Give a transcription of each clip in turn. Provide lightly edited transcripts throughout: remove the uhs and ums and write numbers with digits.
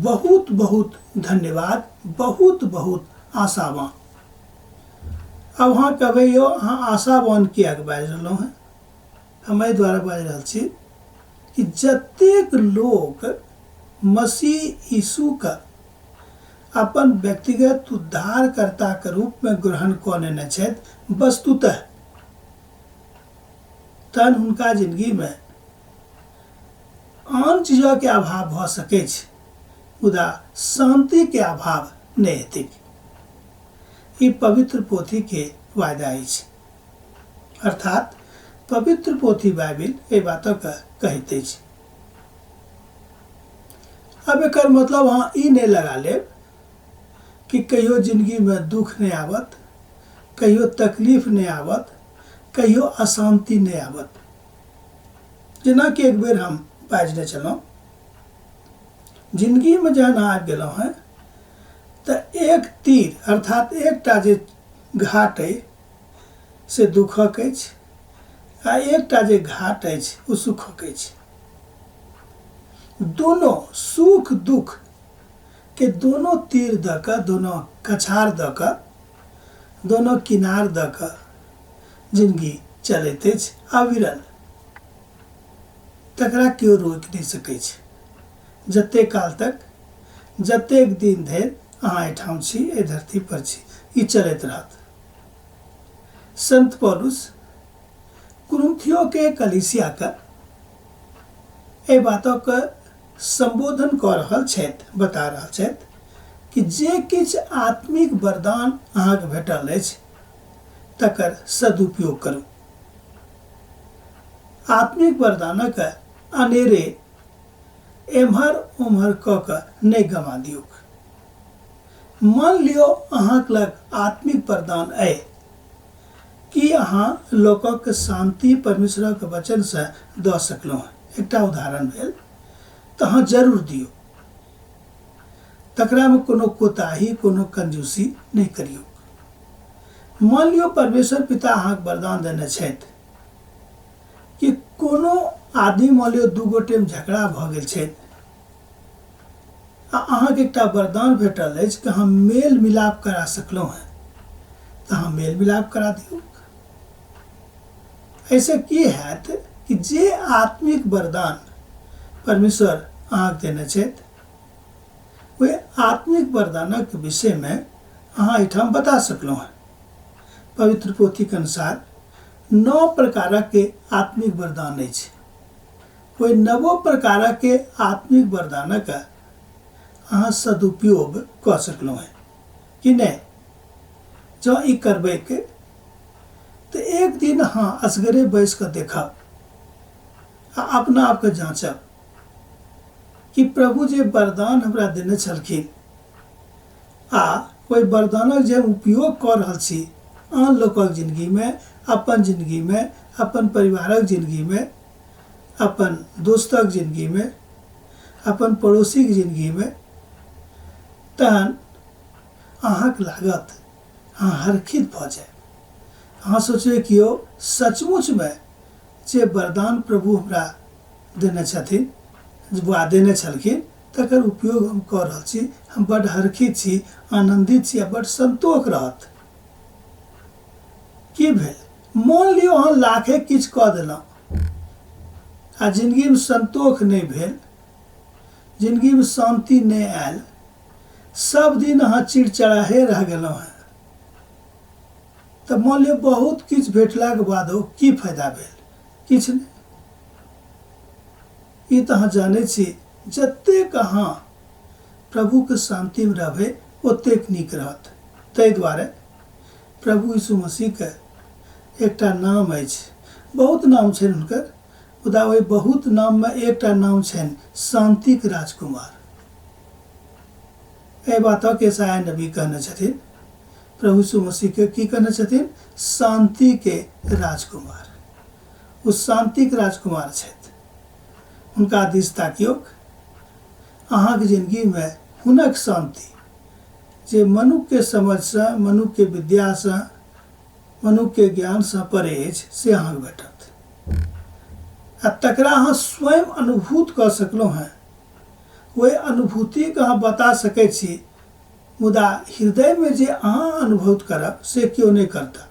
बहुत बहुत धन्यवाद, बहुत बहुत आशावान। अब अहाँ कहबै यौ अहाँ आशावान किएक बाजि रहलहुँ हैं? हम एहि दुआरे बाजि रहल छी कि जतेक लोक मसीह यीशुके अपन व्यक्तिगत उद्धारकर्ताके रूपमे ग्रहण कऽ लेने छथि वस्तुतः, तहन हुनका जिन्दगीमे आन चीजके अभाव भऽ सकै छै, मुदा शांतिके अभाव नहि हेतै। ई पवित्र पोथीके वायदा अछि, अर्थात पवित्र पोथी बाइबिल एहि बातके कहैत अछि। अब एकर मतलब अहाँ ई नहि लगा लेब कि कहियो जिंदगीमे दुख नहीं आबत, कहियो तकलीफ नहीं आबत, कहियो अशांति नहीं आबत। जेना कि एक बेर हम बाजने छलहुँ, जिंदगीमे जहन आबि गेलहुँ हैं तऽ एक तीर अर्थात एकटा जे घाट अइ से दुखक अछि आ एकटा जे घाट अछि ओ सुखक अछि। दोनों सुख दुख के दोनों तीर दऽ कऽ, दोनों कछार दऽ कऽ, दोनों किनार दऽ कऽ जिंदगी चलैत अछि अविरल। तकरा केओ रोकि नहि सकै छै। जतेक काल तक, जतेक दिन धरि अहाँ एहिठाम छी, एहि धरती पर छी, ई चलैत रहत। संत पौलुस कुरिन्थियों के कलीसिया के एहि बातके संबोधन कऽ रहल छथि, बता रहल छथि कि जे किछु आत्मिक वरदान अहाँके भेटल अछि तकर सदुपयोग करू। आत्मिक वरदानक अनेरे एम्हर ओम्हर कऽ कऽ नहि गमा दियौ। मान लियो अहाँके लग आत्मिक वरदान अइ कि अहाँ लोकक शांति परमेश्वरक वचनसँ दऽ सकलहुँ। एकटा उदाहरण भेल तऽ अहाँ जरूर दियौ, तकरामे कोनो कोताही, कोनो कंजूसी नहीं करियौ। मान लियो परमेश्वर पिता अहाँके वरदान देने छथि कि कोनो आदमी, मान लियो दू गोटेमे झगड़ा भऽ गेल छथि आ अहाँके एकटा वरदान भेटल अछि कि अहाँ मेल मिलाप करा सकलहुँ हैं, तऽ अहाँ मेल मिलाप करा दियौ। ऐसे की हैत कि जे आत्मिक वरदान परमेश्वर अहाँके देने छथि, वे आत्मिक वरदानक विषयमे अहाँ एहिठाम बता सकलहुँ हैं। पवित्र पोथी के अनुसार 9 प्रकारक के आत्मिक वरदान अछि। ओहि 9 प्रकारक के आत्मिक वरदानक अहाँ सदुपयोग कऽ सकलहुँ हैं कि नहीं। जँ ई करबै के तऽ एक दिन अहाँ असगरे बैस कऽ देखब आ अपना आपके जाँचब कि प्रभु जे वरदान हमरा देने छलखिन आ ओहि वरदानक जे हम उपयोग कऽ रहल छी आन लोकक जिंदगीमे, अपन जिंदगीमे, अपन परिवारक जिंदगीमे, अपन दोस्तक जिंदगीमे, अपन पड़ोसीक जिंदगीमे, तहन अहाँके लागत अहाँ हरखित भऽ जायब। अहाँ सोचबै कि यौ सचमुचमे जे वरदान प्रभु हमरा देने छथिन वा देने छलखिन तकर उपयोग हम कऽ रहल छी, हम बड्ड हरखित छी, आनंदित छी आ बड्ड संतोष रहत। की भेल? मान लियो अहाँ लाखे किछु कऽ देलहुँ आ जिंदगीमे संतोष नहीं भेल, जिंदगीमे शांति नहीं आयल, सब दिन अहाँ चिड़चिड़ाहे रह गेलहुँ हैं, तऽ मान लियो बहुत किछु भेटलाक बादो की फायदा भेल? किछु नहीं। ई तऽ अहाँ जानै छी, जतेक अहाँ प्रभुके शांतिमे रहबै ओतेक नीक रहत। ताहि दुआरे प्रभु यीशु मसीहके एकटा नाम अछि, बहुत नाम छनि हुनकर, मुदा ओहि बहुत नाममे एकटा नाम छनि शांतिक राजकुमार। एहि बातके यशायाह नबी कहने छथिन, प्रभु यीशु मसीहके की कहने छथिन? शांति के राजकुमार। ओ शांतिक राजकुमार छथि। हुनका दिस ताकियौ, अहाँके जिंदगीमे हुनक शांति जे मनुष्यके समझसँ, मनुष्यके विद्यासँ, मनुष्यके ज्ञानसँ परे अछि से अहाँके भेटत आ तकरा अहाँ स्वयं अनुभूत कऽ सकलहुँ हैं। वही अनुभूति के अहाँ बता सकै छी, मुदा हृदय में जे अहाँ अनुभव करब से क्यों नहीं करता।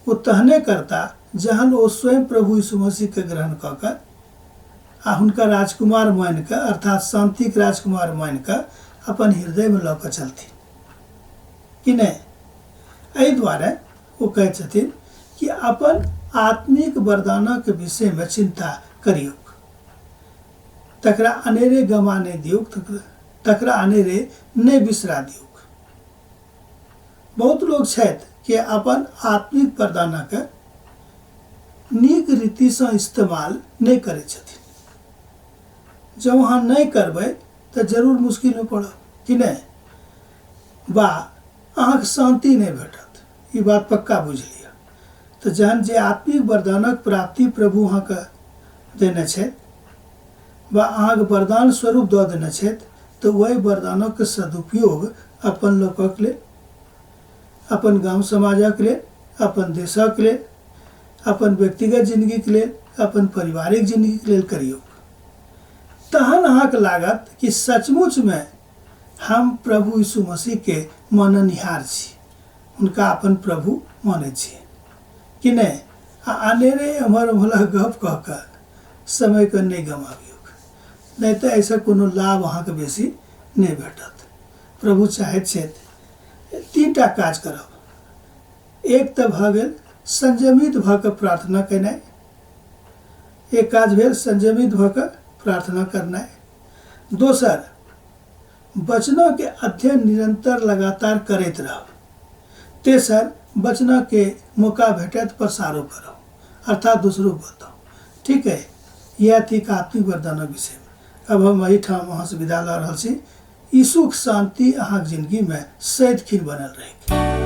वो तहने करता जहन वो स्वयं प्रभु यीशु मसीह के ग्रहण कऽ कऽ आ हुनका राजकुमार मान कऽ अर्थात शांति के राजकुमार मान कऽ अपन हृदय में लऽ कऽ चलथिन कि नहीं। एहि दुआरे वो कहै छथिन कि अपन आत्मिक वरदानक विषय में चिंता करियौ, तकरा अनेरे गमा नहीं दियौ, तकरा अनेरे नहीं बिसरा दियौ। बहुत लोग छथि कि अपन आत्मिक वरदानक नीक रीति से इस्तेमाल नहीं करै छथिन। जब अहाँ नहीं करबै तो जरूर मुश्किल में पड़ब कि नहीं, बा अहाँके शांति नहीं भेटत, ये बात पक्का बुझ लिअ। तो जहन जे आत्मिक वरदानक प्राप्ति प्रभु अहाँके देने छथि बा अहाँके वरदान स्वरूप दऽ देने छथि, तो वही वरदानक सदुपयोग अपन लोकक लेल, अपन गांव समाजक लेल, अपन देशक लेल, अपन व्यक्तिगत जिंदगी के लेल, अपन पारिवारिक जिंदगी के लेल करियौ। तहन अहाँके लागत कि सचमुच में हम प्रभु यीशु मसीह के माननिहार छी, उनका अपन प्रभु मानै छी कि नहीं। आ अनेरे एम्हर उम्हर गप कऽ कऽ समय के नहीं गमाबियौ, नहीं तो ऐसा कोनो लाभ अहाँके बेसी नहीं भेटत। प्रभु चाहैत छथि 3टा काज करब। एक तऽ भऽ गेल संयमित भऽ कऽ प्रार्थना केनाइ, एक काज भेल संयमित भऽ कऽ प्रार्थना करनाइ। दोसर, वचनों के अध्ययन निरंतर लगातार करैत रहब। तेसर, वचनों के मौका भेटत प्रसारो करब, अर्थात दूसरों को बताओ। ठीक है, यह थी आत्मिक वरदानक विषय में। अब हम एहिठाम अहाँ से विदा लऽ रहल छी। यीशुक शांति अहाँके जिंदगी में सदिखन बनल रहे।